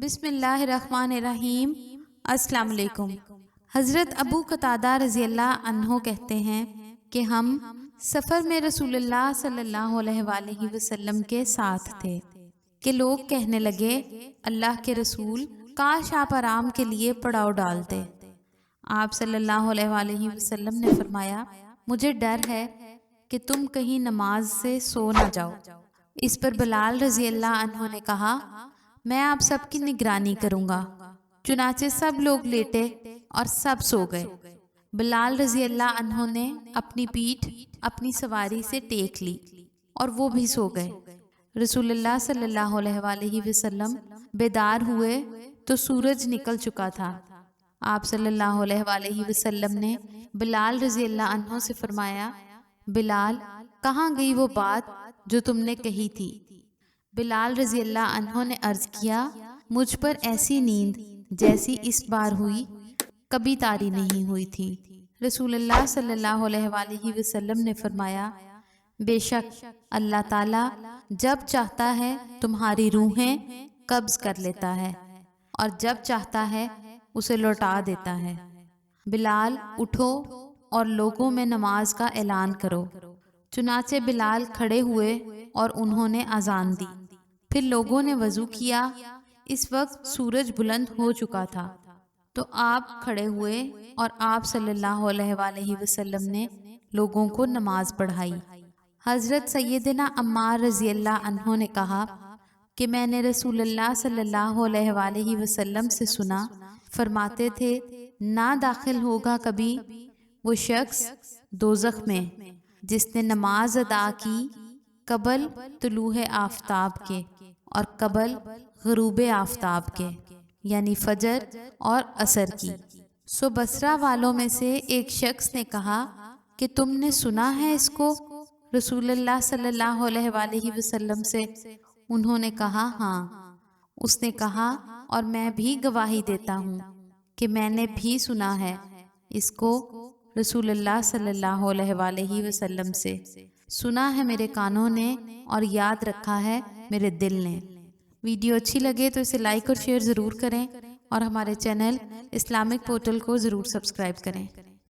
بسم اللہ الرحمن الرحیم۔ السلام علیکم۔ حضرت ابو قتادہ رضی اللہ عنہ کہتے ہیں کہ ہم سفر میں رسول اللہ صلی اللہ علیہ وآلہ وسلم کے ساتھ تھے کہ لوگ کہنے لگے، اللہ کے رسول، کاش آپ آرام کے لیے پڑاؤ ڈالتے۔ آپ صلی اللہ علیہ وآلہ وسلم نے فرمایا، مجھے ڈر ہے کہ تم کہیں نماز سے سو نہ جاؤ۔ اس پر بلال رضی اللہ عنہ نے کہا، میں آپ سب کی نگرانی کروں گا۔ چنانچہ سب لوگ لیٹے اور سب سو گئے۔ بلال رضی اللہ عنہ نے اپنی پیٹھ اپنی سواری سے ٹیک لی اور وہ بھی سو گئے۔ رسول اللہ صلی اللہ علیہ وآلہ وسلم بیدار ہوئے تو سورج نکل چکا تھا۔ آپ صلی اللہ علیہ وآلہ وسلم نے بلال رضی اللہ عنہ سے فرمایا، بلال، کہاں گئی وہ بات جو تم نے کہی تھی؟ بلال رضی اللہ عنہ نے عرض کیا، مجھ پر ایسی نیند جیسی اس بار ہوئی کبھی طاری نہیں ہوئی تھی۔ رسول اللہ صلی اللہ علیہ وآلہ وسلم نے فرمایا، بے شک اللہ تعالیٰ جب چاہتا ہے تمہاری روحیں قبض کر لیتا ہے اور جب چاہتا ہے اسے لوٹا دیتا ہے۔ بلال، اٹھو اور لوگوں میں نماز کا اعلان کرو۔ چنانچہ بلال کھڑے ہوئے اور انہوں نے اذان دی۔ پھر لوگوں نے وضو کیا۔ اس وقت سورج بلند ہو چکا تھا تو آپ کھڑے ہوئے اور آپ صلی اللہ علیہ وآلہ وسلم نے لوگوں کو نماز پڑھائی۔ حضرت سیدنا عمار رضی اللہ عنہ نے کہا کہ میں نے رسول اللہ صلی اللہ علیہ وآلہ وسلم سے سنا، فرماتے تھے، نہ داخل ہوگا کبھی وہ شخص دوزخ میں جس نے نماز ادا کی قبل طلوع آفتاب کے اور قبل غروب آفتاب کے، یعنی فجر اور عصر کی۔ سو بصرہ والوں میں سے ایک شخص نے کہا کہ تم نے سنا ہے اس کو رسول اللہ صلی اللہ علیہ وآلہ وسلم سے؟ انہوں نے کہا، ہاں۔ اس نے کہا، اور میں بھی گواہی دیتا ہوں کہ میں نے بھی سنا ہے اس کو رسول اللہ صلی اللہ علیہ وآلہ وسلم سے، سنا ہے میرے کانوں نے اور یاد رکھا ہے میرے دل نے۔ ویڈیو اچھی لگے تو اسے لائک اور شیئر ضرور کریں اور ہمارے چینل اسلامک پورٹل کو ضرور سبسکرائب کریں۔